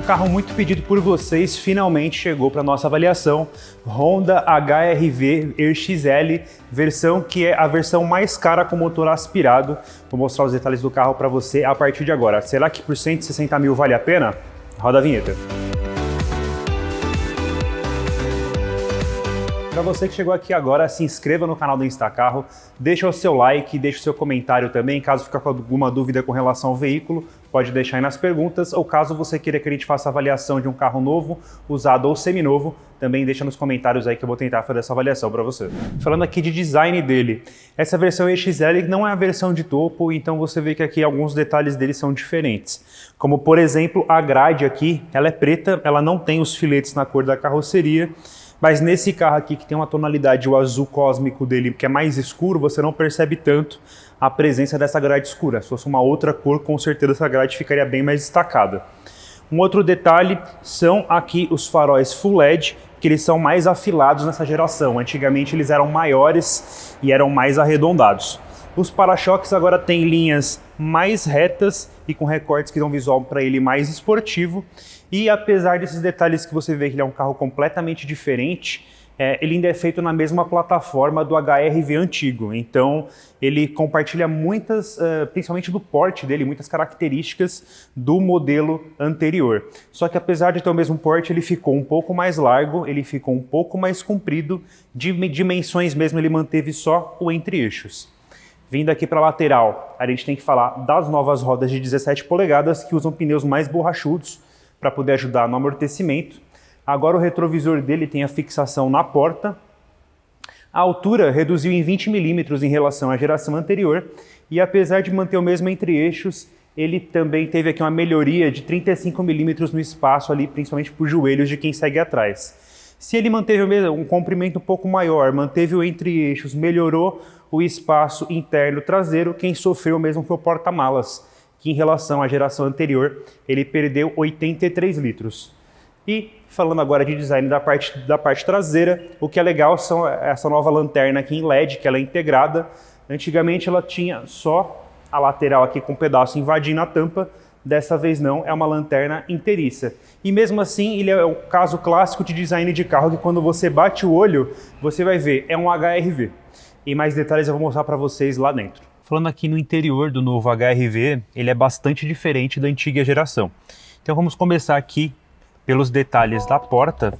carro muito pedido por vocês finalmente chegou para nossa avaliação, Honda HR-V EXL, versão que é a versão mais cara com motor aspirado. Vou mostrar os detalhes do carro para você a partir de agora. Será que por 160 mil vale a pena? Roda a vinheta. Para você que chegou aqui agora, se inscreva no canal do Instacarro, deixa o seu like, deixa o seu comentário também, caso fique com alguma dúvida com relação ao veículo, pode deixar aí nas perguntas, ou caso você queira que a gente faça a avaliação de um carro novo, usado ou seminovo, também deixa nos comentários aí que eu vou tentar fazer essa avaliação para você. Falando aqui de design dele, essa versão EXL não é a versão de topo, então você vê que aqui alguns detalhes dele são diferentes. Como por exemplo, a grade aqui, ela é preta, ela não tem os filetes na cor da carroceria, mas nesse carro aqui que tem uma tonalidade, o azul cósmico dele, que é mais escuro, você não percebe tanto a presença dessa grade escura. Se fosse uma outra cor, com certeza essa grade ficaria bem mais destacada. Um outro detalhe são aqui os faróis Full LED, que eles são mais afilados nessa geração. Antigamente eles eram maiores e eram mais arredondados. Os para-choques agora têm linhas mais retas e com recortes que dão visual para ele mais esportivo. E apesar desses detalhes que você vê que ele é um carro completamente diferente, ele ainda é feito na mesma plataforma do HR-V antigo. Então ele compartilha muitas, principalmente do porte dele, muitas características do modelo anterior. Só que apesar de ter o mesmo porte, ele ficou um pouco mais largo, ele ficou um pouco mais comprido, de dimensões mesmo ele manteve só o entre-eixos. Vindo aqui para a lateral, a gente tem que falar das novas rodas de 17 polegadas que usam pneus mais borrachudos para poder ajudar no amortecimento. Agora o retrovisor dele tem a fixação na porta. A altura reduziu em 20 milímetros em relação à geração anterior e apesar de manter o mesmo entre-eixos, ele também teve aqui uma melhoria de 35 milímetros no espaço ali, principalmente para os joelhos de quem segue atrás. Se ele manteve um comprimento um pouco maior, manteve o entre-eixos, melhorou o espaço interno traseiro, quem sofreu mesmo foi o porta-malas, que em relação à geração anterior, ele perdeu 83 litros. E falando agora de design da parte traseira, o que é legal são essa nova lanterna aqui em LED, que ela é integrada. Antigamente ela tinha só a lateral aqui com um pedaço invadindo a tampa, dessa vez não, é uma lanterna inteiriça. E mesmo assim, ele é o caso clássico de design de carro, que quando você bate o olho, você vai ver, é um HR-V. E mais detalhes eu vou mostrar para vocês lá dentro. Falando aqui no interior do novo HR-V, ele é bastante diferente da antiga geração. Então vamos começar aqui pelos detalhes da porta.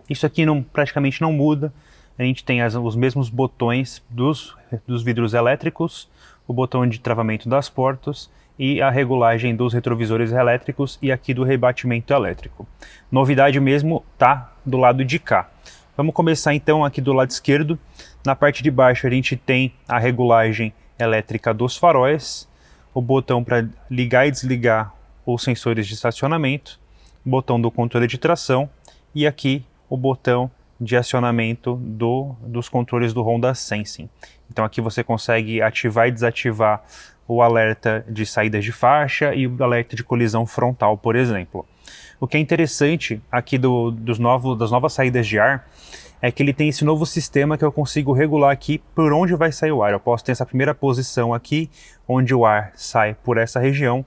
Isso aqui praticamente não muda. A gente tem os mesmos botões dos vidros elétricos, o botão de travamento das portas e a regulagem dos retrovisores elétricos e aqui do rebatimento elétrico. Novidade mesmo tá do lado de cá. Vamos começar então aqui do lado esquerdo. Na parte de baixo a gente tem a regulagem elétrica dos faróis, o botão para ligar e desligar os sensores de estacionamento, o botão do controle de tração e aqui o botão de acionamento dos controles do Honda Sensing. Então aqui você consegue ativar e desativar o alerta de saídas de faixa e o alerta de colisão frontal, por exemplo. O que é interessante aqui das novas saídas de ar é que ele tem esse novo sistema que eu consigo regular aqui por onde vai sair o ar. Eu posso ter essa primeira posição aqui, onde o ar sai por essa região.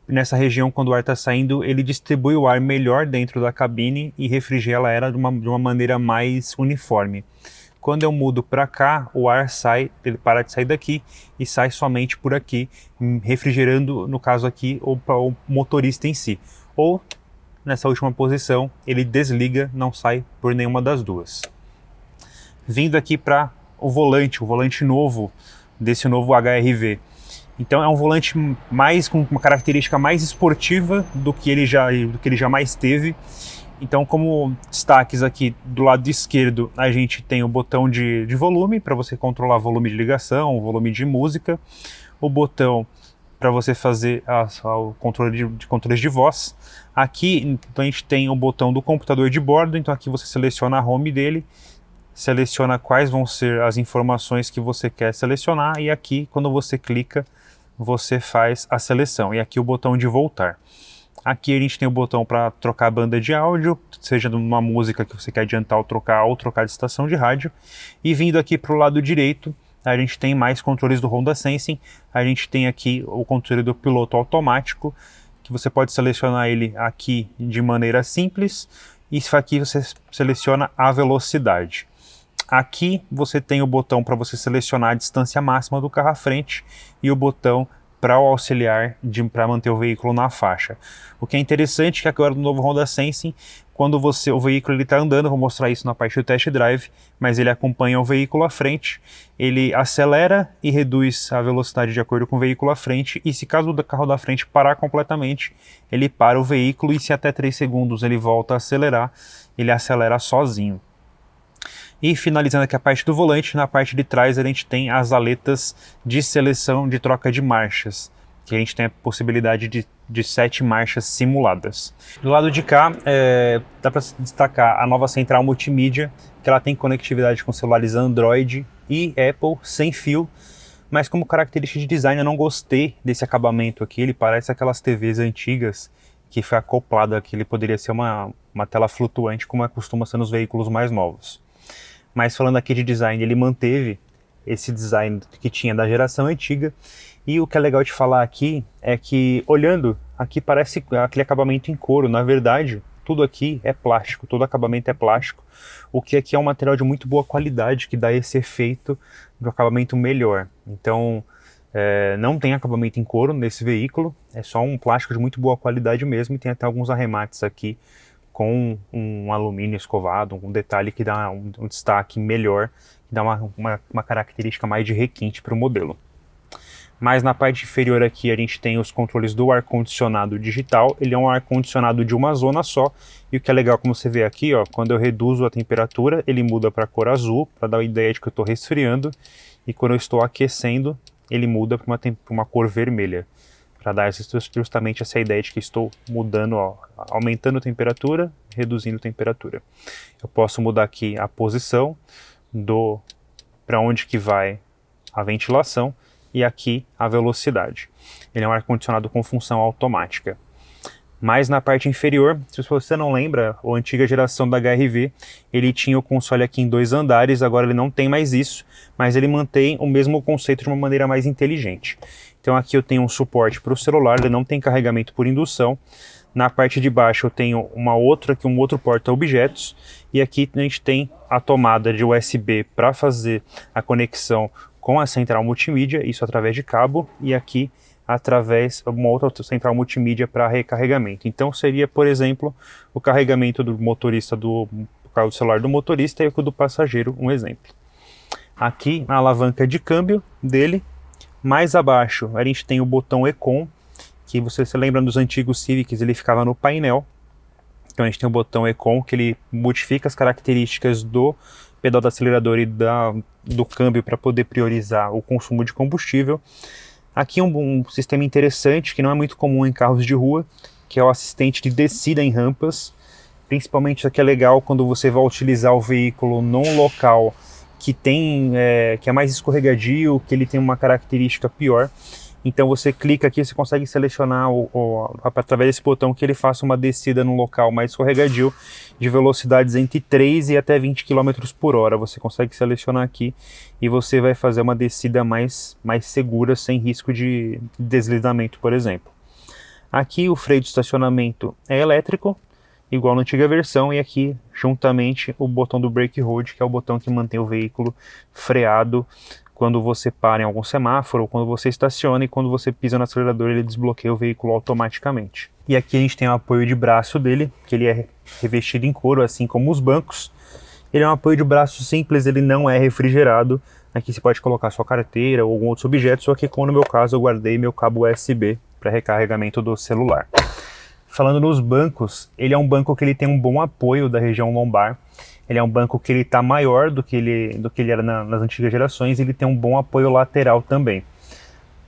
Nessa região, quando o ar está saindo, ele distribui o ar melhor dentro da cabine e refrigera ela de uma maneira mais uniforme. Quando eu mudo para cá, o ar sai, ele para de sair daqui e sai somente por aqui, refrigerando, no caso aqui, o motorista em si. Ou, nessa última posição, ele desliga, não sai por nenhuma das duas. Vindo aqui para o volante novo, desse novo HR-V. Então é um volante com uma característica mais esportiva do que ele jamais teve. Então, como destaques aqui do lado esquerdo, a gente tem o botão de volume para você controlar o volume de ligação, o volume de música, o botão para você fazer o controle de voz. Aqui então, a gente tem o botão do computador de bordo, então aqui você seleciona a home dele, seleciona quais vão ser as informações que você quer selecionar e aqui, quando você clica, você faz a seleção. E aqui o botão de voltar. Aqui a gente tem o botão para trocar a banda de áudio, seja de uma música que você quer adiantar ou trocar de estação de rádio. E vindo aqui para o lado direito, a gente tem mais controles do Honda Sensing. A gente tem aqui o controle do piloto automático, que você pode selecionar ele aqui de maneira simples, e aqui você seleciona a velocidade. Aqui você tem o botão para você selecionar a distância máxima do carro à frente e o botão para o auxiliar para manter o veículo na faixa. O que é interessante é que agora no novo Honda Sensing, quando o veículo está andando, eu vou mostrar isso na parte do test drive, mas ele acompanha o veículo à frente, ele acelera e reduz a velocidade de acordo com o veículo à frente, e se caso o carro da frente parar completamente, ele para o veículo, e se até 3 segundos ele volta a acelerar, ele acelera sozinho. E finalizando aqui a parte do volante, na parte de trás a gente tem as aletas de seleção de troca de marchas, que a gente tem a possibilidade de 7 marchas simuladas. Do lado de cá, dá para destacar a nova central multimídia, que ela tem conectividade com celulares Android e Apple sem fio, mas como característica de design eu não gostei desse acabamento aqui, ele parece aquelas TVs antigas que foi acoplado aqui, ele poderia ser uma tela flutuante como costuma ser nos veículos mais novos. Mas falando aqui de design, ele manteve esse design que tinha da geração antiga. E o que é legal de falar aqui é que, olhando, aqui parece aquele acabamento em couro. Na verdade, tudo aqui é plástico, todo acabamento é plástico. O que aqui é um material de muito boa qualidade, que dá esse efeito de um acabamento melhor. Então, não tem acabamento em couro nesse veículo, é só um plástico de muito boa qualidade mesmo. E tem até alguns arremates aqui com um alumínio escovado, um detalhe que dá um destaque melhor, que dá uma característica mais de requinte para o modelo. Mas na parte inferior aqui a gente tem os controles do ar-condicionado digital. Ele é um ar-condicionado de uma zona só, e o que é legal, como você vê aqui, ó, quando eu reduzo a temperatura, ele muda para a cor azul, para dar a ideia de que eu estou resfriando, e quando eu estou aquecendo, ele muda para uma cor vermelha, para dar justamente essa ideia de que estou mudando, ó, aumentando a temperatura, reduzindo a temperatura. Eu posso mudar aqui a posição para onde que vai a ventilação e aqui a velocidade. Ele é um ar-condicionado com função automática. Mas na parte inferior, se você não lembra, a antiga geração da HR-V, ele tinha o console aqui em 2 andares, agora ele não tem mais isso, mas ele mantém o mesmo conceito de uma maneira mais inteligente. Então aqui eu tenho um suporte para o celular, ele não tem carregamento por indução. Na parte de baixo eu tenho um outro porta-objetos, e aqui a gente tem a tomada de USB para fazer a conexão com a central multimídia, isso através de cabo, e aqui através de uma outra central multimídia para recarregamento. Então seria, por exemplo, o carregamento do motorista do carro do celular do motorista e o do passageiro, um exemplo. Aqui a alavanca de câmbio dele. Mais abaixo a gente tem o botão Econ, que você se lembra dos antigos Civics, ele ficava no painel. Então a gente tem o botão Econ, que ele modifica as características do pedal do acelerador e do câmbio para poder priorizar o consumo de combustível. Aqui um sistema interessante, que não é muito comum em carros de rua, que é o assistente de descida em rampas. Principalmente isso aqui é legal quando você vai utilizar o veículo num local que é mais escorregadio, que ele tem uma característica pior. Então você clica aqui, você consegue selecionar através desse botão que ele faça uma descida num local mais escorregadio de velocidades entre 3 e até 20 km por hora. Você consegue selecionar aqui e você vai fazer uma descida mais segura, sem risco de deslizamento, por exemplo. Aqui o freio de estacionamento é elétrico, igual na antiga versão, e aqui juntamente o botão do brake hold, que é o botão que mantém o veículo freado quando você para em algum semáforo, ou quando você estaciona, e quando você pisa no acelerador ele desbloqueia o veículo automaticamente. E aqui a gente tem o apoio de braço dele, que ele é revestido em couro, assim como os bancos. Ele é um apoio de braço simples, ele não é refrigerado. Aqui você pode colocar sua carteira ou algum outro objeto, só que como no meu caso eu guardei meu cabo USB para recarregamento do celular. Falando nos bancos, ele é um banco que ele tem um bom apoio da região lombar. Ele é um banco que ele está maior do que ele era nas antigas gerações, e ele tem um bom apoio lateral também.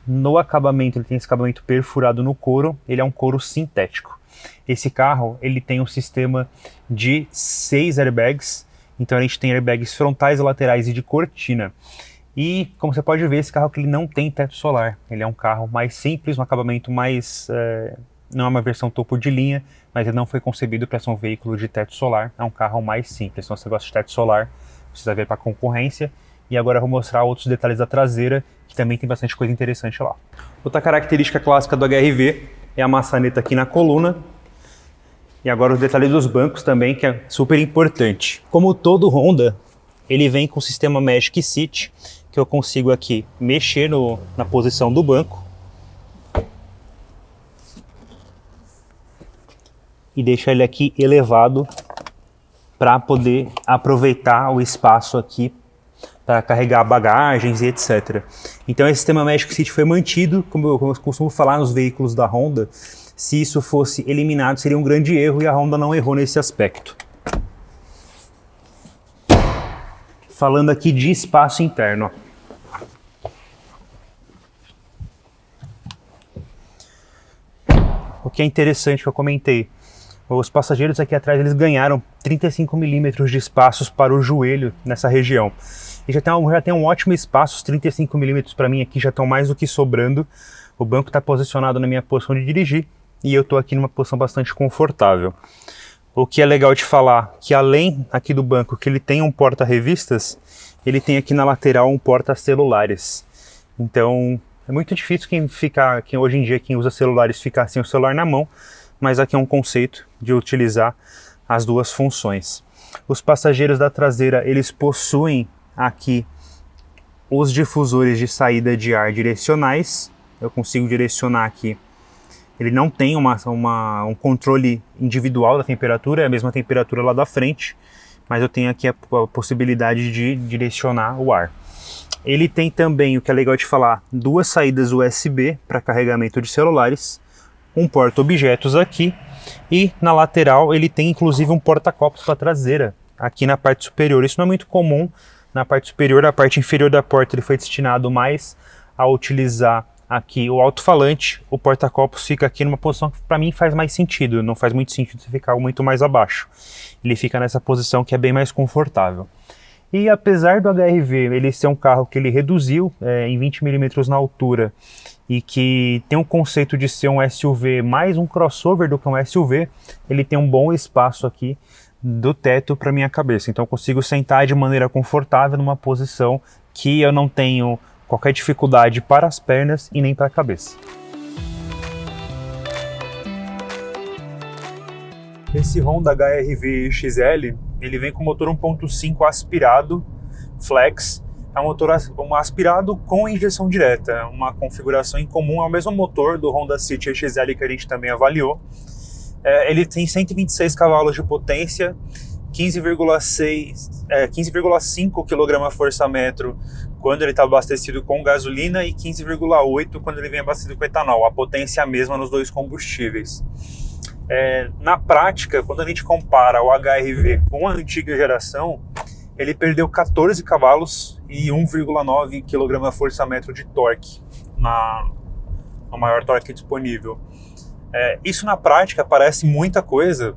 No acabamento, ele tem esse acabamento perfurado no couro, ele é um couro sintético. Esse carro ele tem um sistema de 6 airbags, então a gente tem airbags frontais, laterais e de cortina. E como você pode ver, esse carro aqui ele não tem teto solar, ele é um carro mais simples, um acabamento mais... não é uma versão topo de linha, mas ele não foi concebido para ser um veículo de teto solar, é um carro mais simples. Então se você gosta de teto solar, precisa ver para a concorrência. E agora eu vou mostrar outros detalhes da traseira, que também tem bastante coisa interessante lá. Outra característica clássica do HR-V é a maçaneta aqui na coluna. E agora os detalhes dos bancos também, que é super importante. Como todo Honda, ele vem com o sistema Magic Seat, que eu consigo aqui mexer na posição do banco e deixar ele aqui elevado para poder aproveitar o espaço aqui para carregar bagagens e etc. Então esse sistema Magic Seat foi mantido, como eu costumo falar nos veículos da Honda. Se isso fosse eliminado, seria um grande erro e a Honda não errou nesse aspecto. Falando aqui de espaço interno. O que é interessante que eu comentei, os passageiros aqui atrás eles ganharam 35 milímetros de espaços para o joelho nessa região. E já tem um ótimo espaço, os 35 milímetros para mim aqui já estão mais do que sobrando. O banco está posicionado na minha posição de dirigir e eu estou aqui numa posição bastante confortável. O que é legal de falar, que além aqui do banco que ele tem um porta-revistas, ele tem aqui na lateral um porta-celulares. Então é muito difícil quem hoje em dia quem usa celulares ficar sem o celular na mão, mas aqui é um conceito de utilizar as duas funções. Os passageiros da traseira, eles possuem aqui os difusores de saída de ar direcionais. Eu consigo direcionar aqui. Ele não tem um controle individual da temperatura, é a mesma temperatura lá da frente, mas eu tenho aqui a possibilidade de direcionar o ar. Ele tem também, o que é legal de falar, duas saídas USB para carregamento de celulares, um porta-objetos aqui e na lateral ele tem inclusive um porta-copos para a traseira, aqui na parte superior. Isso não é muito comum na parte superior, a parte inferior da porta ele foi destinado mais a utilizar aqui o alto-falante. O porta-copos fica aqui numa posição que para mim faz mais sentido, não faz muito sentido você ficar muito mais abaixo. Ele fica nessa posição que é bem mais confortável. E apesar do HR-V ele ser um carro que ele reduziu em 20 milímetros na altura e que tem um conceito de ser um SUV mais um crossover do que um SUV, ele tem um bom espaço aqui do teto para minha cabeça. Então eu consigo sentar de maneira confortável numa posição que eu não tenho qualquer dificuldade para as pernas e nem para a cabeça. Esse Honda HR-V XL, ele vem com motor 1.5 aspirado, flex. É um motor aspirado com injeção direta, uma configuração incomum, é o mesmo motor do Honda City XL que a gente também avaliou. Ele tem 126 cavalos de potência, 15,5 kgfm quando ele está abastecido com gasolina e 15,8 quando ele vem abastecido com etanol. A potência é a mesma nos dois combustíveis. Na prática, quando a gente compara o HR-V com a antiga geração, ele perdeu 14 cavalos e 1,9 kgfm de torque no maior torque disponível. Isso na prática parece muita coisa,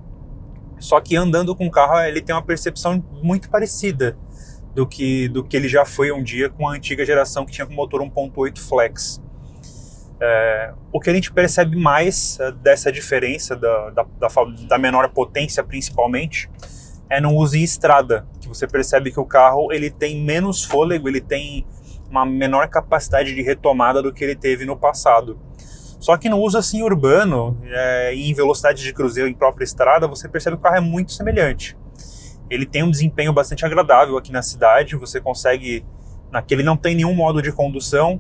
só que andando com o carro ele tem uma percepção muito parecida do que ele já foi um dia com a antiga geração que tinha com motor 1.8 flex. O que a gente percebe mais dessa diferença da menor potência principalmente é no uso em estrada, que você percebe que o carro ele tem menos fôlego, ele tem uma menor capacidade de retomada do que ele teve no passado. Só que no uso assim urbano e em velocidade de cruzeiro em própria estrada, você percebe que o carro é muito semelhante. Ele tem um desempenho bastante agradável aqui na cidade, você consegue... Ele não tem nenhum modo de condução,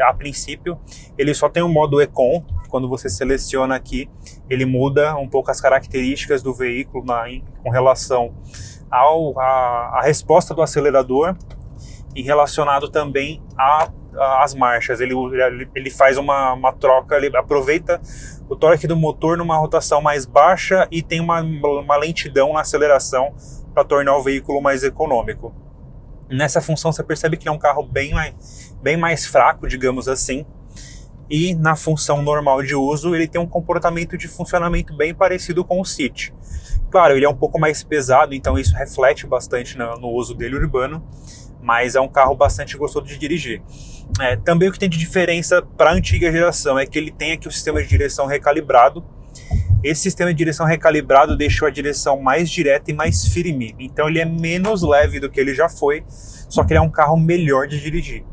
a princípio, ele só tem um modo Econ. Quando você seleciona aqui, ele muda um pouco as características do veículo com relação à resposta do acelerador e relacionado também às marchas. Ele faz uma troca, ele aproveita o torque do motor numa rotação mais baixa e tem uma lentidão na aceleração para tornar o veículo mais econômico. Nessa função você percebe que é um carro bem mais fraco, digamos assim, e na função normal de uso ele tem um comportamento de funcionamento bem parecido com o City. Claro, ele é um pouco mais pesado, então isso reflete bastante no uso dele urbano, mas é um carro bastante gostoso de dirigir. Também o que tem de diferença para a antiga geração é que ele tem aqui o sistema de direção recalibrado. Esse sistema de direção recalibrado deixou a direção mais direta e mais firme, então ele é menos leve do que ele já foi, só que ele é um carro melhor de dirigir.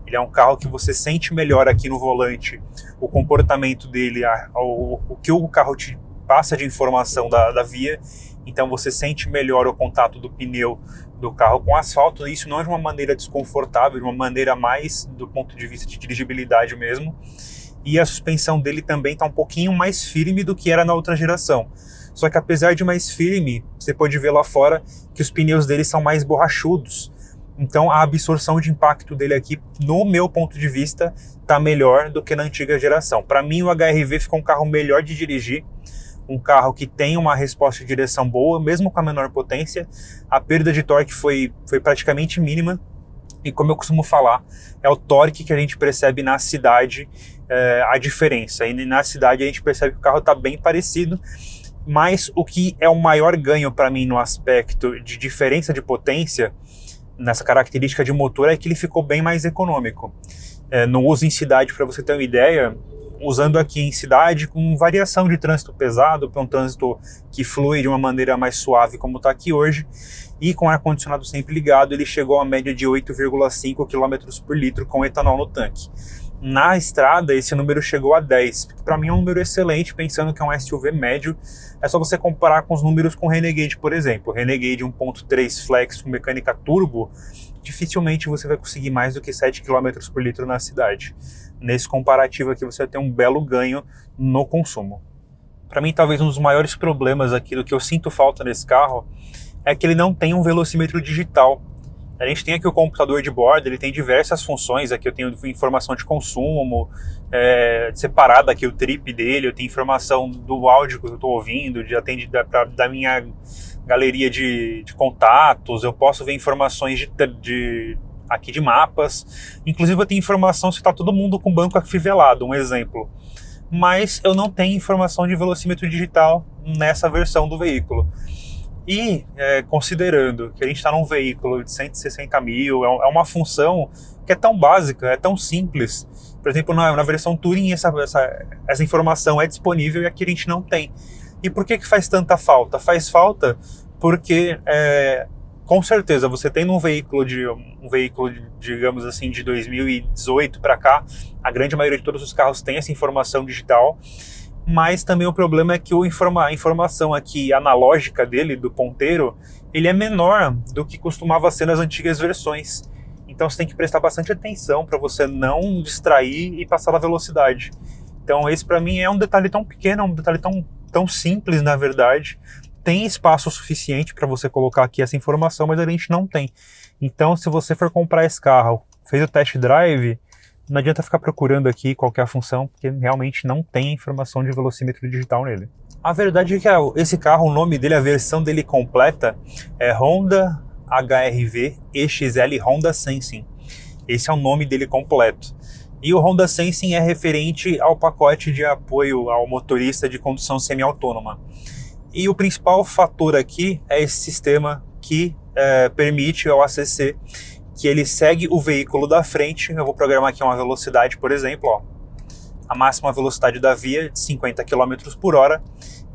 Ele é um carro que você sente melhor aqui no volante o comportamento dele, o que o carro te passa de informação da via. Então você sente melhor o contato do pneu do carro com o asfalto. Isso não é de uma maneira desconfortável, de uma maneira mais do ponto de vista de dirigibilidade mesmo. E a suspensão dele também está um pouquinho mais firme do que era na outra geração. Só que apesar de mais firme, você pode ver lá fora que os pneus dele são mais borrachudos. Então a absorção de impacto dele aqui, no meu ponto de vista, está melhor do que na antiga geração. Para mim o HR-V ficou um carro melhor de dirigir, um carro que tem uma resposta de direção boa, mesmo com a menor potência. A perda de torque foi praticamente mínima. E como eu costumo falar, é o torque que a gente percebe na cidade, a diferença. E na cidade a gente percebe que o carro está bem parecido, mas o que é o maior ganho para mim no aspecto de diferença de potência, nessa característica de motor, é que ele ficou bem mais econômico. No uso em cidade, para você ter uma ideia, usando aqui em cidade com variação de trânsito pesado, para um trânsito que flui de uma maneira mais suave como está aqui hoje, e com ar-condicionado sempre ligado, ele chegou a média de 8,5 km por litro com etanol no tanque. Na estrada, esse número chegou a 10, que para mim é um número excelente, pensando que é um SUV médio. É só você comparar com os números com o Renegade, por exemplo. O Renegade 1.3 Flex com mecânica turbo, dificilmente você vai conseguir mais do que 7 km por litro na cidade. Nesse comparativo aqui você vai ter um belo ganho no consumo. Para mim, talvez um dos maiores problemas aqui, do que eu sinto falta nesse carro, é que ele não tem um velocímetro digital. A gente tem aqui o computador de bordo, ele tem diversas funções. Aqui eu tenho informação de consumo, separado aqui o trip dele, eu tenho informação do áudio que eu estou ouvindo, da minha galeria de contatos, eu posso ver informações aqui de mapas, inclusive eu tenho informação se está todo mundo com banco afivelado, um exemplo. Mas eu não tenho informação de velocímetro digital nessa versão do veículo. E considerando que a gente está num veículo de 160 mil, é uma função que é tão básica, é tão simples. Por exemplo, na versão Touring essa informação é disponível e aqui a gente não tem. E por que faz tanta falta? Faz falta porque, com certeza, você tem um veículo, digamos assim, de 2018 para cá, a grande maioria de todos os carros tem essa informação digital. Mas também o problema é que a informação aqui analógica dele, do ponteiro, ele é menor do que costumava ser nas antigas versões. Então você tem que prestar bastante atenção para você não distrair e passar da velocidade. Então esse para mim é um detalhe tão pequeno, um detalhe tão simples na verdade. Tem espaço suficiente para você colocar aqui essa informação, mas a gente não tem. Então se você for comprar esse carro, fez o test drive, não adianta ficar procurando aqui qual que é a função, porque realmente não tem informação de velocímetro digital nele. A verdade é que esse carro, o nome dele, a versão dele completa é Honda HR-V EXL Honda Sensing. Esse é o nome dele completo. E o Honda Sensing é referente ao pacote de apoio ao motorista de condução semi-autônoma. E o principal fator aqui é esse sistema que permite ao ACC que ele segue o veículo da frente. Eu vou programar aqui uma velocidade, por exemplo, ó, a máxima velocidade da via de 50 km por hora.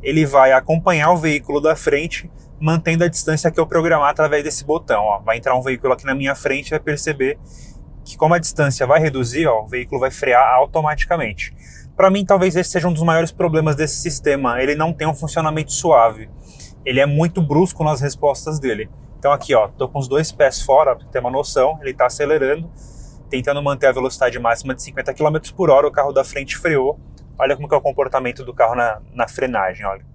Ele vai acompanhar o veículo da frente, mantendo a distância que eu programar através desse botão. Ó. Vai entrar um veículo aqui na minha frente e vai perceber que, como a distância vai reduzir, ó, o veículo vai frear automaticamente. Para mim, talvez esse seja um dos maiores problemas desse sistema. Ele não tem um funcionamento suave. Ele é muito brusco nas respostas dele. Então aqui, ó, tô com os dois pés fora, para ter uma noção, ele está acelerando, tentando manter a velocidade máxima de 50 km por hora, o carro da frente freou. Olha como que é o comportamento do carro na frenagem, olha.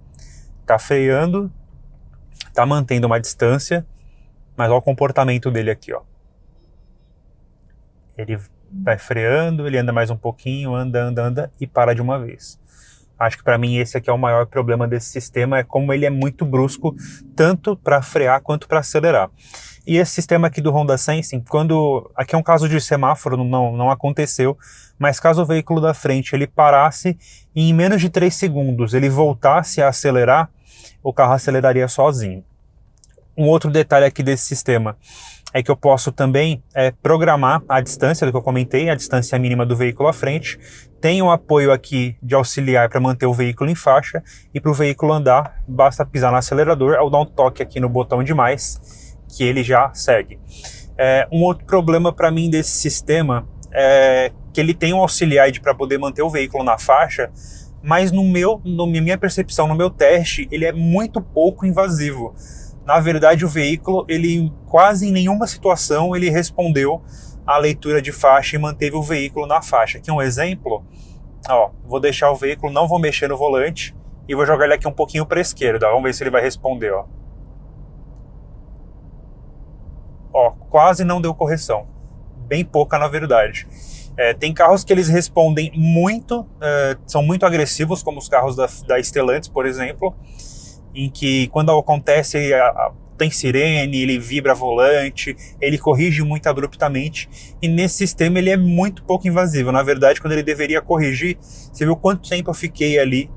Tá freando, tá mantendo uma distância, mas olha o comportamento dele aqui, ó. Ele vai freando, ele anda mais um pouquinho, anda e para de uma vez. Acho que para mim esse aqui é o maior problema desse sistema, é como ele é muito brusco, tanto para frear quanto para acelerar. E esse sistema aqui do Honda Sensing, aqui é um caso de semáforo, não aconteceu, mas caso o veículo da frente ele parasse e em menos de 3 segundos ele voltasse a acelerar, o carro aceleraria sozinho. Um outro detalhe aqui desse sistema é que eu posso também programar a distância do que eu comentei, a distância mínima do veículo à frente. Tem um apoio aqui de auxiliar para manter o veículo em faixa, e para o veículo andar, basta pisar no acelerador ou dar um toque aqui no botão de mais, que ele já segue. Um outro problema para mim desse sistema que ele tem um auxiliar para poder manter o veículo na faixa, mas na minha percepção, no meu teste, ele é muito pouco invasivo. Na verdade, o veículo, ele quase em nenhuma situação ele respondeu à leitura de faixa e manteve o veículo na faixa. Aqui um exemplo, ó, vou deixar o veículo, não vou mexer no volante e vou jogar ele aqui um pouquinho para a esquerda. Vamos ver se ele vai responder, ó. Ó, quase não deu correção, bem pouca na verdade. Tem carros que eles respondem muito, são muito agressivos, como os carros da Stellantis, por exemplo, em que quando acontece tem sirene, ele vibra volante, ele corrige muito abruptamente, e nesse sistema ele é muito pouco invasivo. Na verdade, quando ele deveria corrigir, você viu quanto tempo eu fiquei ali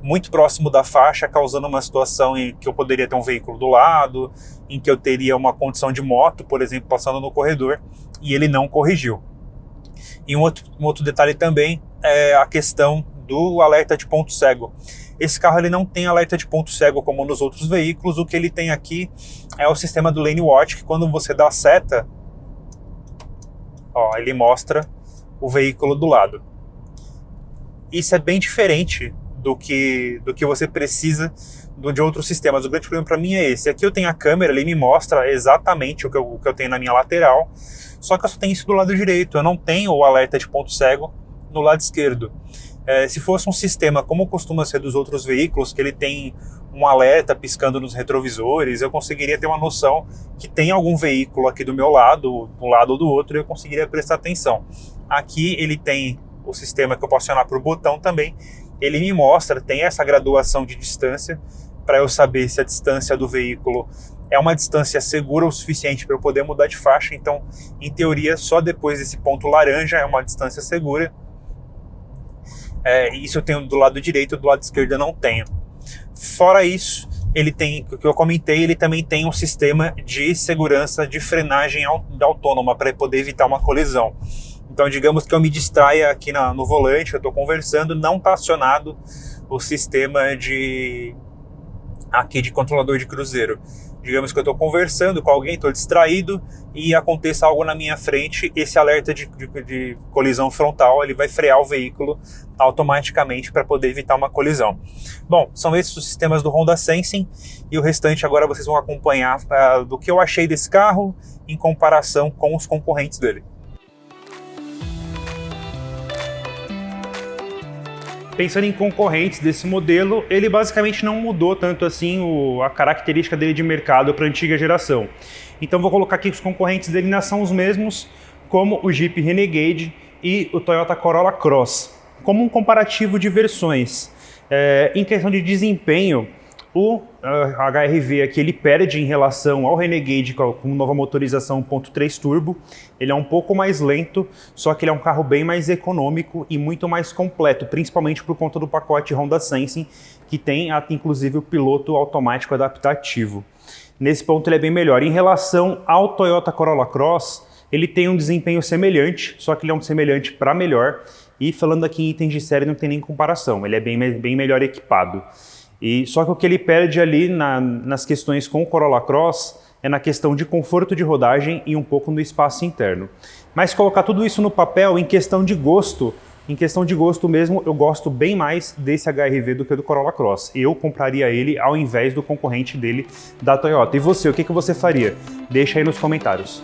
muito próximo da faixa, causando uma situação em que eu poderia ter um veículo do lado, em que eu teria uma condição de moto, por exemplo, passando no corredor, e ele não corrigiu. E um outro detalhe também é a questão do alerta de ponto cego. Esse carro ele não tem alerta de ponto cego como nos outros veículos. O que ele tem aqui é o sistema do Lane Watch, que quando você dá a seta, ó, ele mostra o veículo do lado. Isso é bem diferente do que você precisa de outros sistemas. O grande problema para mim é esse. Aqui eu tenho a câmera, ele me mostra exatamente o que eu tenho na minha lateral, só que eu só tenho isso do lado direito, eu não tenho o alerta de ponto cego no lado esquerdo. Se fosse um sistema como costuma ser dos outros veículos, que ele tem um alerta piscando nos retrovisores, eu conseguiria ter uma noção que tem algum veículo aqui do meu lado, do lado ou do outro, e eu conseguiria prestar atenção. Aqui ele tem o sistema que eu posso acionar por botão também, ele me mostra, tem essa graduação de distância, para eu saber se a distância do veículo é uma distância segura o suficiente para eu poder mudar de faixa. Então, em teoria, só depois desse ponto laranja é uma distância segura. Isso eu tenho do lado direito, do lado esquerdo eu não tenho. Fora isso, ele tem, o que eu comentei, ele também tem um sistema de segurança de frenagem autônoma para poder evitar uma colisão. Então, digamos que eu me distraia aqui no volante, eu estou conversando, não está acionado o sistema de controlador de cruzeiro. Digamos que eu estou conversando com alguém, estou distraído e aconteça algo na minha frente, esse alerta de colisão frontal, ele vai frear o veículo automaticamente para poder evitar uma colisão. Bom, são esses os sistemas do Honda Sensing, e o restante agora vocês vão acompanhar do que eu achei desse carro em comparação com os concorrentes dele. Pensando em concorrentes desse modelo, ele basicamente não mudou tanto assim a característica dele de mercado para a antiga geração. Então vou colocar aqui que os concorrentes dele ainda são os mesmos, como o Jeep Renegade e o Toyota Corolla Cross, como um comparativo de versões. Em questão de desempenho, o HR-V aqui ele perde em relação ao Renegade com nova motorização 1.3 turbo. Ele é um pouco mais lento, só que ele é um carro bem mais econômico e muito mais completo, principalmente por conta do pacote Honda Sensing, que tem inclusive o piloto automático adaptativo. Nesse ponto ele é bem melhor. Em relação ao Toyota Corolla Cross, ele tem um desempenho semelhante, só que ele é um semelhante para melhor. E falando aqui em itens de série não tem nem comparação, ele é bem melhor equipado. Só que o que ele perde ali nas questões com o Corolla Cross é na questão de conforto de rodagem e um pouco no espaço interno. Mas colocar tudo isso no papel, em questão de gosto mesmo, eu gosto bem mais desse HR-V do que do Corolla Cross. Eu compraria ele ao invés do concorrente dele da Toyota. E você, o que você faria? Deixa aí nos comentários.